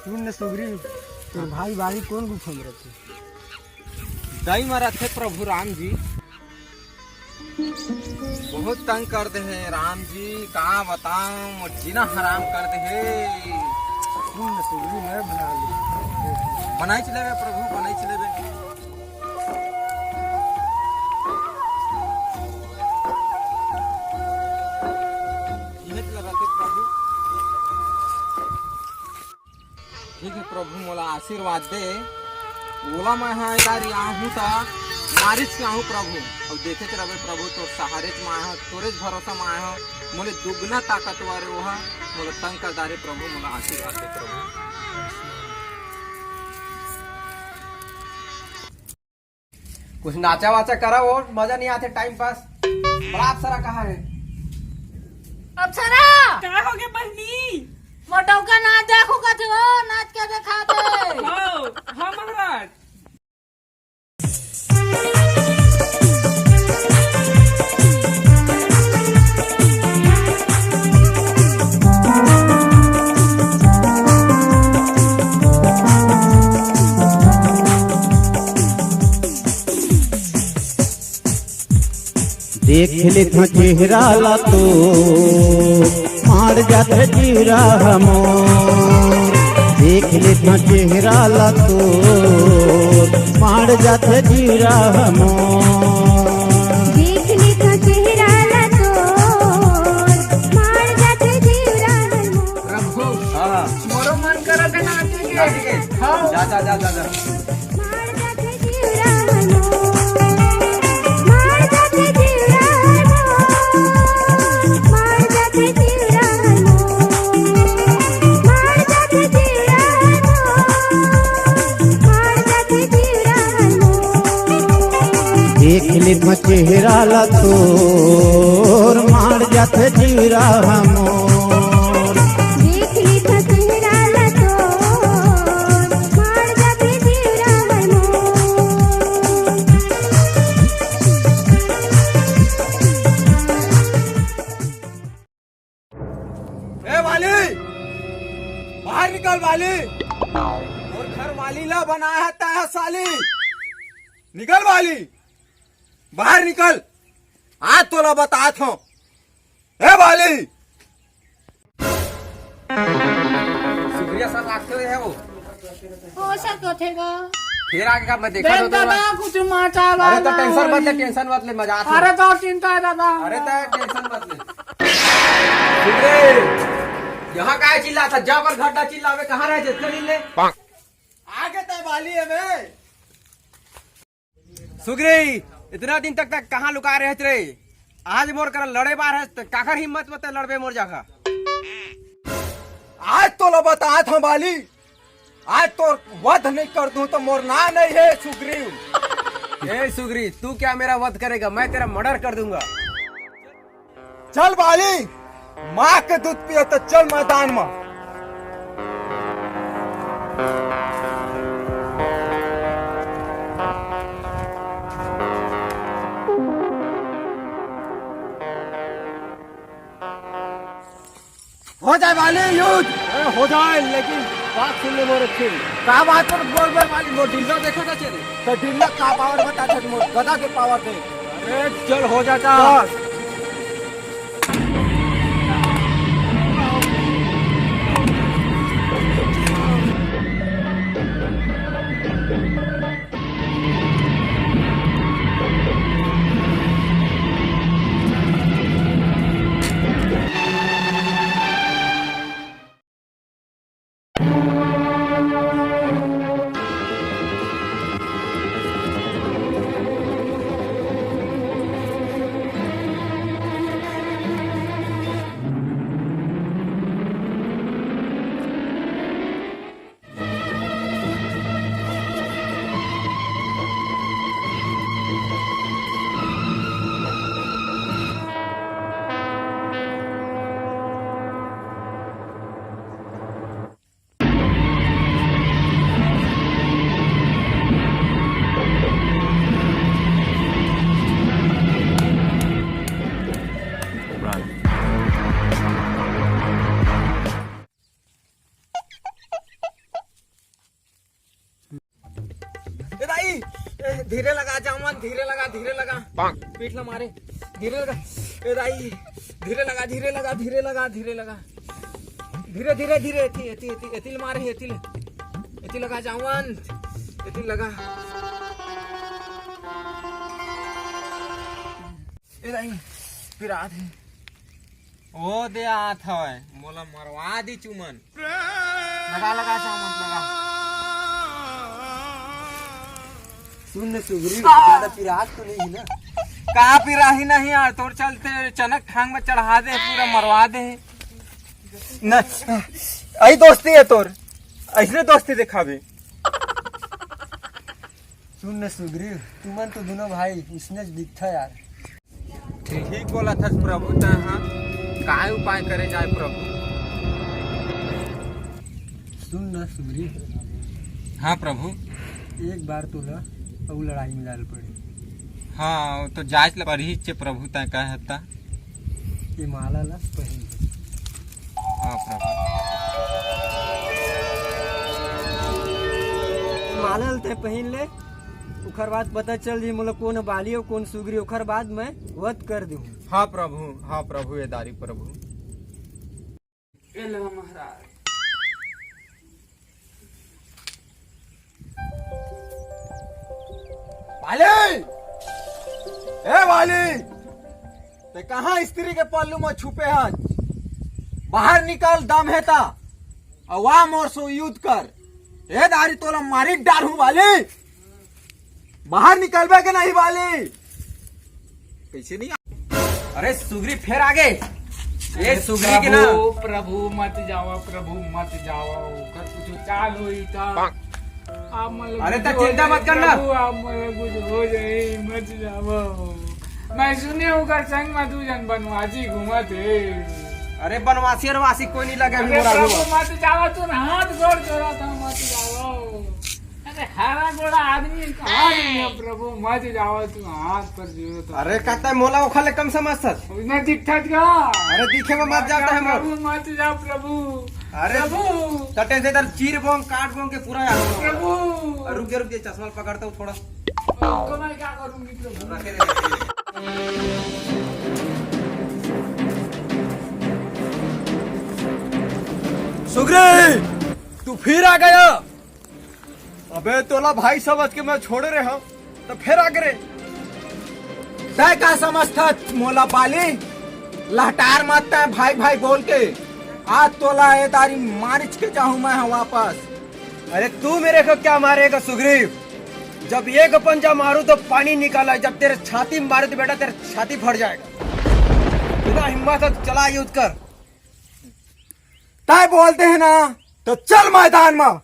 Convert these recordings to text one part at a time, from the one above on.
सुन न सुग्री तो भाई बाड़ी कौन गुफा में रहते? दही में रहते प्रभु राम जी। बहुत तंग कर दे है राम जी, कहाँ बताऊं, जीना हराम कर दे है। सुन न सुग्री मैं बना ली बनाई चले प्रभु, बनाई चले। ठीक है प्रभु, मोला आशीर्वाद दे। ओला मैं हाँ इधर आहूँ ता मारिच के आहूँ प्रभु। अब देखे थे रहे प्रभु तो सहारे में आया हो, तोरे भरोसा में आया हो। मोले दुगना ताकतवर वह मोला तंग कर दारे प्रभु, मोला आशीर्वाद दे प्रभु। कुछ नाचा वाचा करा हो, मजा नहीं आते टाइम पास। बड़ा अप्सरा कहाँ है? अप्सरा क्या हो गया बहनी? मोटो का नाच देखो का जो नाच के दिखा दे। हाँ महाराज। देख ले तो चेहरा ला तो मार जाते जीरा हमो। देख ले तो चेहरा ला तो मार जाते जीरा हमो। देख ले तो चेहरा ला तो मार जाते जीरा हमो। प्रभु हाँ मोरो मन करा के नाचे के। जा जा जा जा जा। मार जाते जीरा हमो। मार जाते जीरा हमो। मार जाते जीरा हमो। मार जाते जीरा हमो। मार जाते जीरा हमो। देख ले तो चेहरा ला तो मार जाते जीरा हमो। देख ली तो चेहरा ला तो मार जाते जीरा हमो। ए वाली, बाहर निकल वाली। और घर वाली ला बनाया है साली। निकल वाली, बाहर निकल। आज तो ला बतात हूँ। ए वाली, शुक्रिया सर, आते हुए है वो। हो सको थेगा फिर आगे का मैं देखा तो दादा कुछ माचा ला। अरे तो टेंशन मत ले, टेंशन मत ले, मजा आता है। अरे तो चिंता है दादा। अरे तो टेंशन मत ले। शुक्रे यहाँ का चिल्ला था, जा पर घाटा चिल्लावे कहाँ रहे थे? चल ले आगे तय वाली है मैं। सुग्री इतना दिन तक कहाँ लुका रहे थे? आज मोर कर लड़े बार है तो काकर हिम्मत मत लड़बे मोर जाका। आज तो ला बतात हूँ वाली। आज तो वध नहीं कर दूं तो मोर ना नहीं है सुग्रीव। ए सुग्री, तू क्या मेरा वध करेगा? मैं तेरा मर्डर कर दूंगा। चल वाली, माँ के दूध पियो तो चल मैदान में। हो जाए वाली युद्ध। हो जाए, लेकिन बात सुन ले मोर अच्छी। का बात पर बोल बोल वाली। मोर ढीला देखा था चले तो ढिल्ला का पावर बता था, मोर गदा के पावर थे। अरे चल हो जाता। धीरे लगा जामन, धीरे लगा, धीरे लगा, पीठ ला मारे, धीरे लगा, ए दाई, धीरे लगा, धीरे लगा, धीरे लगा, धीरे लगा, धीरे धीरे धीरे, एती एती एती एती मारे, एती लगा जामन, एती लगा, ए दाई, फिर आधे, ओ दे आथ है, मोला मरवा दी चुमन, लगा लगा जामन लगा। सुन सुगरी ज्यादा पिरात तो नहीं है ना? कहा पिराही नहीं यार, तोर चलते चनक ठांग में चढ़ा दे, पूरा मरवा दे न। आई दोस्ती है तोर, ऐसे दोस्ती दिखावे। सुन सुगरी, तुमन तो दोनों भाई उसने दिखता यार। ठीक बोला था प्रभु, हाँ काय उपाय करे जाए प्रभु। सुन न सुगरी, हाँ प्रभु, एक बार तो ला और लड़ाई में डाल पड़े। हाँ तो जांच ला पड़ी चे प्रभु, तय कहता। ये माला ला पहन ले। हाँ प्रभु, माला ला ते पहन ले, उखर बाद पता चल जी मोला कौन बाली और कौन सुगरी, उखर बाद मैं वध कर दूँ। हाँ प्रभु, हाँ प्रभु, ये दारी प्रभु। ए लो महाराज। वाली, ए वाली, ते कहाँ स्त्री के पल्लू में छुपे हैं? बाहर निकल, दम है ता, अवाम और सो युद्ध कर। ए दारी तोला मारी डालू वाली, बाहर निकलबे के नहीं वाली? कैसे नहीं? अरे सुगरी फिर आगे, ये सुगरी के ना। प्रभु मत जाओ, प्रभु मत जाओ, कर कुछ चाल हुई था। अरे तो चिंता मत करना। आप कुछ हो जाए, मत जाओ। मैं सुने हूँ कर संग में तू जन बनवासी घूमत है। अरे बनवासी और वासी कोई नहीं लगे। अरे प्रभु मत जाओ, तू हाथ गोड़ जोड़ा था, मत जाओ। अरे हरा गोड़ा आदमी कहाँ है प्रभु, मत जाओ, तू हाथ पर जोड़ो था। अरे कहता है मोला उखा ले कम समझत। उसने दिखता क्या? अरे दिखे में मत जाता है मोर। प्रभु मत जाओ प्रभु। अरे प्रभु तटे से इधर चीर बोम काट बोम के पूरा यार। प्रभु रुक जा, चश्मा पकड़ता हूँ थोड़ा। तो मैं क्या करूंगी प्रभु? रखे रखे। सुग्री, तू फिर आ गया। अबे तोला भाई समझ के मैं छोड़े रहे हूँ, तो फिर आ गए। तय का समझता मोला बाली, लहटार मत है भाई भाई बोल के। आज तोला ये तारी मारिच के जाऊं मैं वापस। अरे तू मेरे को क्या मारेगा सुग्रीव? जब एक पंजा मारू तो पानी निकाला, जब तेरे छाती में मारे तो बेटा तेरे छाती फट जाएगा। बिना हिम्मत है तो चला युद्ध कर। तय बोलते हैं ना, तो चल मैदान में।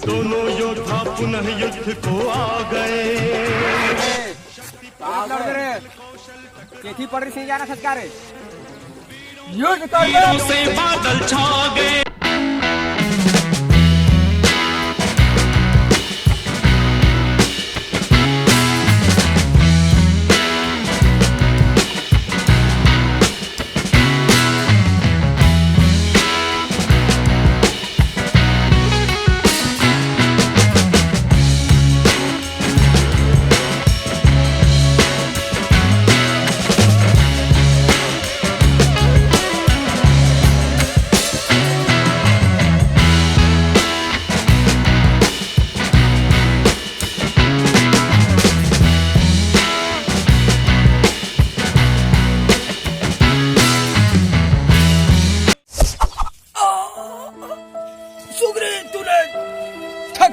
दोनों योद्धा पुनः युद्ध को आ गए। केथी पड़ रही जाना सत्कार युद्ध कर से बादल छा गए।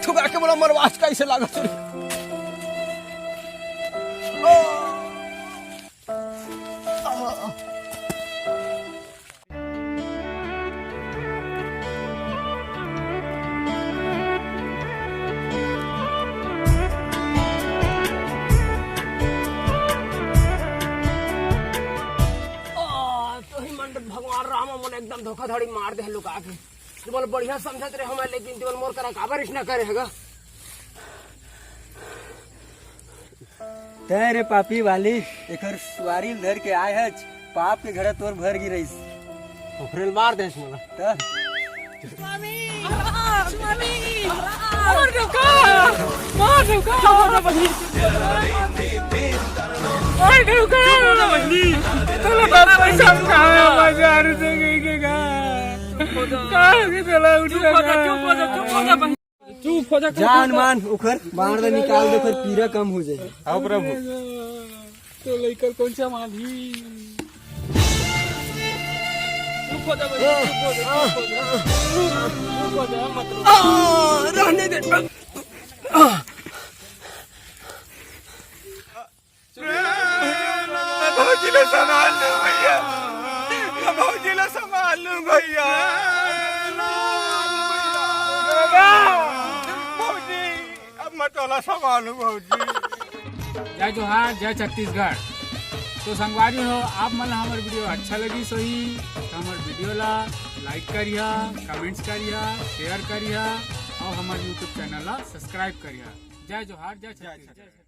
ठुका के बोला मरवास कैसे लागा तुझे? भगवान राम मन एकदम धोखाधड़ी मार दे लोग आके। तुमन बढ़िया समझत रहे हमें, लेकिन तुमन मोर करा काबर न करे हैगा। तय रे पापी वाली एकर सुवारी धर के आए है पाप के घड़ा तोर भर गिरइस ओखरे मार देस मोला त जान मान उखर बाढ़ निकाल दे फिर पीरा कम हो जाए। आओ प्रभु तो लेकर कौन सा माधी रहने दे भौजी ने संभाल लूं भैया भौजी ने संभाल लूं भैया भौजी अब मैं तोला संभालू भौजी। जय जोहार जय छत्तीसगढ़। तो संगवारी हो आप मन हमार वीडियो अच्छा लगी सही तो हमार वीडियो ला लाइक करिया कमेंट्स करिया शेयर करिया और हमारे यूट्यूब चैनल ला सब्सक्राइब करिया। जय जोहार जय छत्तीसगढ़।